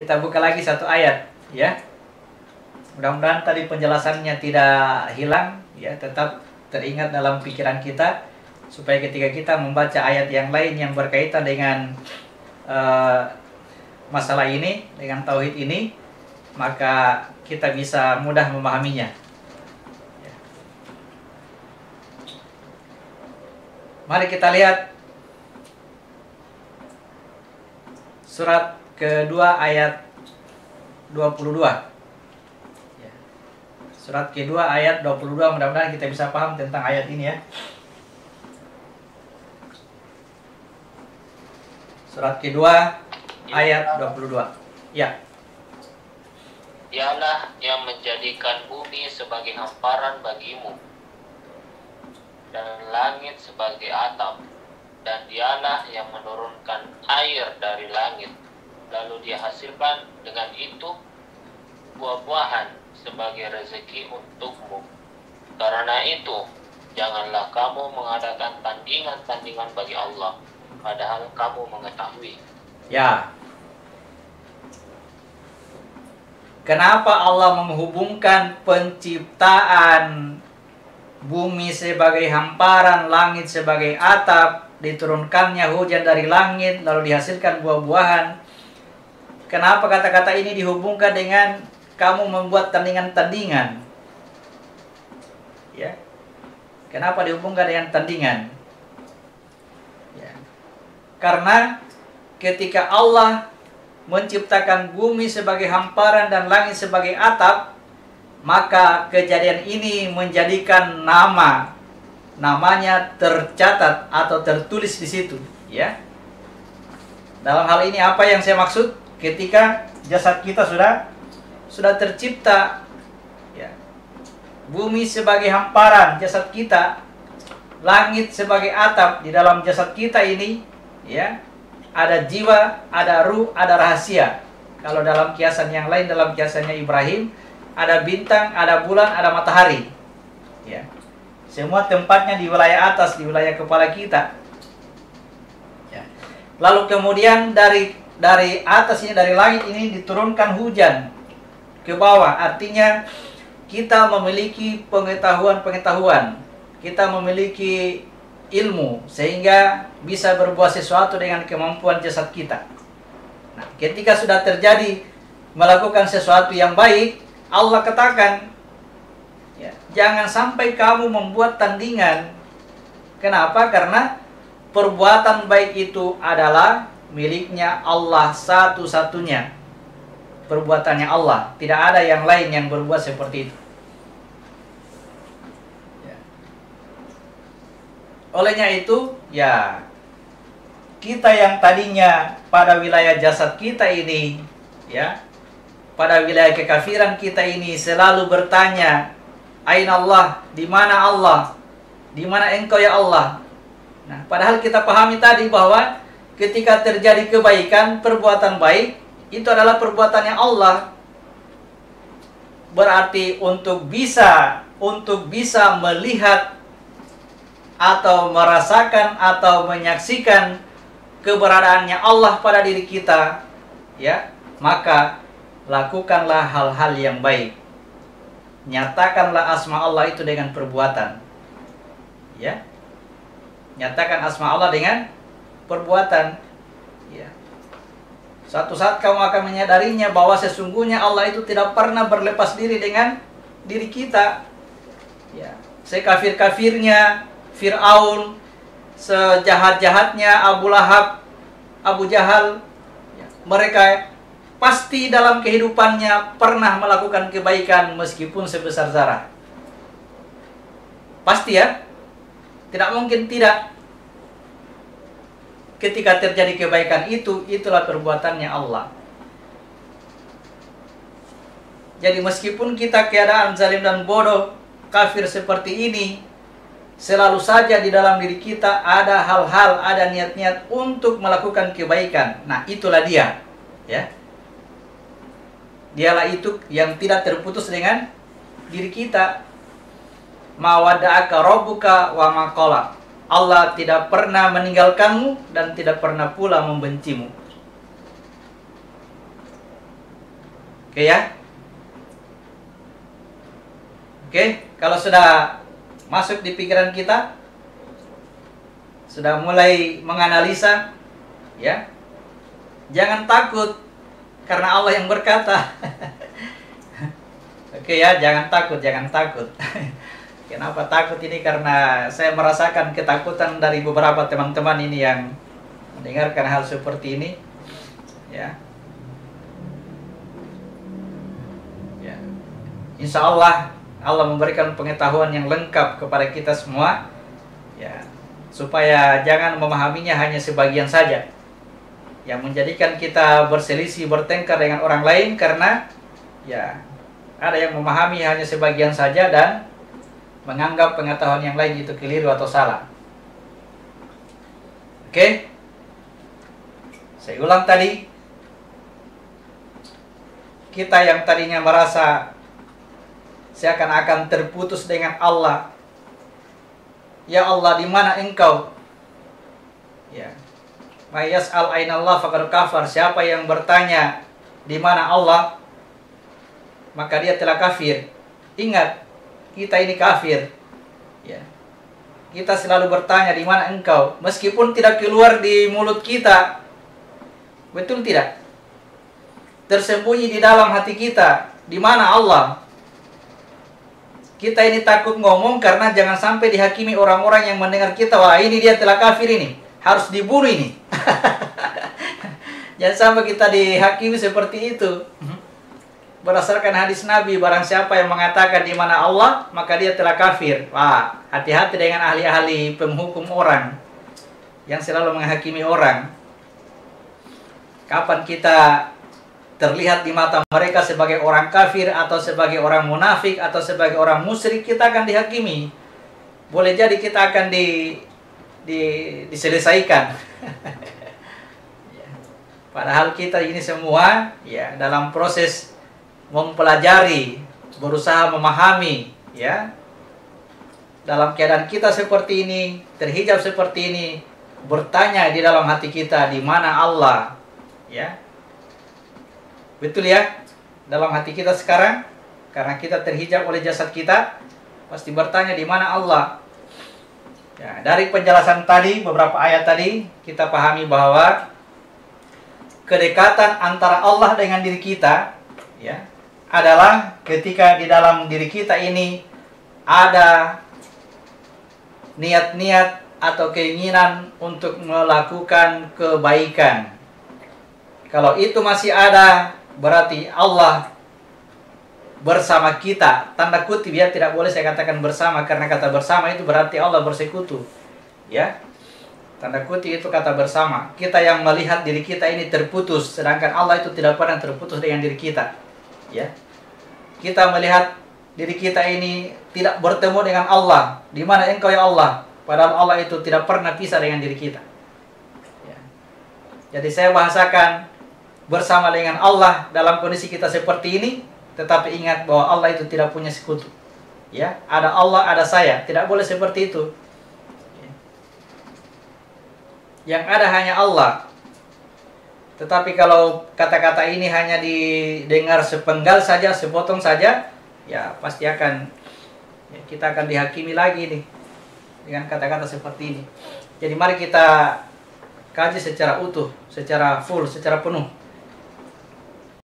Kita buka lagi satu ayat, ya. Mudah-mudahan tadi penjelasannya tidak hilang, ya, tetap teringat dalam pikiran kita, supaya ketika kita membaca ayat yang lain yang berkaitan dengan masalah ini, dengan tauhid ini, maka kita bisa mudah memahaminya. Ya. Mari kita lihat surat kedua ayat 22. Ya. Surat kedua ayat 22, mudah-mudahan kita bisa paham tentang ayat ini, ya. Surat kedua ayat 22. Ya. Dialah yang menjadikan bumi sebagai hamparan bagimu dan langit sebagai atap, dan dialah yang menurunkan air dari langit, lalu dia hasilkan dengan itu buah-buahan sebagai rezeki untukmu. Karena itu, janganlah kamu mengadakan tandingan-tandingan bagi Allah, padahal kamu mengetahui. Ya. Kenapa Allah menghubungkan penciptaan bumi sebagai hamparan, langit sebagai atap, diturunkannya hujan dari langit, lalu dihasilkan buah-buahan? Kenapa kata-kata ini dihubungkan dengan kamu membuat tandingan-tandingan? Ya. Kenapa dihubungkan dengan tandingan? Ya. Karena ketika Allah menciptakan bumi sebagai hamparan dan langit sebagai atap, maka kejadian ini menjadikan namanya tercatat atau tertulis di situ, ya. Dalam hal ini apa yang saya maksud? Ketika jasad kita sudah tercipta, ya. Bumi sebagai hamparan jasad kita, langit sebagai atap di dalam jasad kita ini, ya. Ada jiwa, ada ruh, ada rahasia. Kalau dalam kiasan yang lain, dalam kiasannya Ibrahim, ada bintang, ada bulan, ada matahari, ya. Semua tempatnya di wilayah atas, di wilayah kepala kita, ya. Lalu kemudian dari atas ini, dari langit ini diturunkan hujan ke bawah. Artinya kita memiliki pengetahuan, kita memiliki ilmu, sehingga bisa berbuat sesuatu dengan kemampuan jasad kita. Nah, ketika sudah terjadi melakukan sesuatu yang baik, Allah katakan, ya, jangan sampai kamu membuat tandingan. Kenapa? Karena perbuatan baik itu adalah miliknya Allah satu-satunya. Perbuatannya Allah, tidak ada yang lain yang berbuat seperti itu. Ya. Olehnya itu, ya, kita yang tadinya pada wilayah jasad kita ini, ya, pada wilayah kekafiran kita ini selalu bertanya, Aina Allah, di mana Allah? Di mana engkau ya Allah? Nah, padahal kita pahami tadi bahwa ketika terjadi kebaikan, perbuatan baik, itu adalah perbuatannya Allah. Berarti untuk bisa melihat atau merasakan atau menyaksikan keberadaannya Allah pada diri kita, ya, maka lakukanlah hal-hal yang baik. Nyatakanlah asma Allah itu dengan perbuatan, ya. Nyatakan asma Allah dengan perbuatan, ya. Suatu saat kamu akan menyadarinya bahwa sesungguhnya Allah itu tidak pernah berlepas diri dengan diri kita, ya. Sekafir-kafirnya Fir'aun, sejahat-jahatnya Abu Lahab, Abu Jahal, ya, mereka pasti dalam kehidupannya pernah melakukan kebaikan meskipun sebesar zarah. Pasti, ya. Tidak mungkin tidak. Ketika terjadi kebaikan itu, itulah perbuatannya Allah. Jadi meskipun kita keadaan zalim dan bodoh, kafir seperti ini, selalu saja di dalam diri kita ada hal-hal, ada niat-niat untuk melakukan kebaikan. Nah, itulah dia, ya. Dialah itu yang tidak terputus dengan diri kita. Ma wadda'aka rabbuka wa ma qala. Allah tidak pernah meninggalkanmu dan tidak pernah pula membencimu. Oke ya. Oke, kalau sudah masuk di pikiran kita, sudah mulai menganalisa, ya, jangan takut karena Allah yang berkata. Oke ya, jangan takut, jangan takut. Kenapa takut ini? Karena saya merasakan ketakutan dari beberapa teman-teman ini yang mendengarkan hal seperti ini, ya. Ya. Insya Allah memberikan pengetahuan yang lengkap kepada kita semua, ya, supaya jangan memahaminya hanya sebagian saja, yang menjadikan kita berselisih, bertengkar dengan orang lain karena ya ada yang memahami hanya sebagian saja dan menganggap pengetahuan yang lain itu keliru atau salah. Oke, saya ulang tadi, kita yang tadinya merasa seakan-akan terputus dengan Allah. Ya Allah, di mana Engkau? Ya. May yas'al ainallah faqad kafar. Siapa yang bertanya di mana Allah, maka dia telah kafir. Ingat, kita ini kafir. Ya. Kita selalu bertanya di mana Engkau, meskipun tidak keluar di mulut kita. Betul tidak? Tersembunyi di dalam hati kita, di mana Allah? Kita ini takut ngomong karena jangan sampai dihakimi orang-orang yang mendengar kita, wah ini dia telah kafir ini, harus dibunuh ini. Jangan sampai kita dihakimi seperti itu. Berdasarkan hadis Nabi, barang siapa yang mengatakan di mana Allah, maka dia telah kafir. Wah, hati-hati dengan ahli-ahli penghukum orang yang selalu menghakimi orang. Kapan kita terlihat di mata mereka sebagai orang kafir atau sebagai orang munafik atau sebagai orang musyrik, kita akan dihakimi. Boleh jadi kita akan diselesaikan. Padahal kita ini semua ya dalam proses mempelajari, berusaha memahami, ya. Dalam keadaan kita seperti ini, terhijab seperti ini, bertanya di dalam hati kita di mana Allah, ya. Betul ya, dalam hati kita sekarang, karena kita terhijab oleh jasad kita, pasti bertanya di mana Allah. Ya, dari penjelasan tadi, beberapa ayat tadi, kita pahami bahwa kedekatan antara Allah dengan diri kita, ya, adalah ketika di dalam diri kita ini ada niat-niat atau keinginan untuk melakukan kebaikan. Kalau itu masih ada, berarti Allah bersama kita. Tanda kutip ya, tidak boleh saya katakan bersama, karena kata bersama itu berarti Allah bersekutu. Ya, tanda kutip itu kata bersama. Kita yang melihat diri kita ini terputus, sedangkan Allah itu tidak pernah terputus dengan diri kita. Ya, kita melihat diri kita ini tidak bertemu dengan Allah. Di mana Engkau ya Allah? Padahal Allah itu tidak pernah pisah dengan diri kita. Ya. Jadi saya bahasakan bersama dengan Allah dalam kondisi kita seperti ini, tetapi ingat bahwa Allah itu tidak punya sekutu. Ya, ada Allah, ada saya. Tidak boleh seperti itu. Yang ada hanya Allah. Tetapi kalau kata-kata ini hanya didengar sepenggal saja, sepotong saja, ya pasti akan kita akan dihakimi lagi nih dengan kata-kata seperti ini. Jadi mari kita kaji secara utuh, secara full, secara penuh.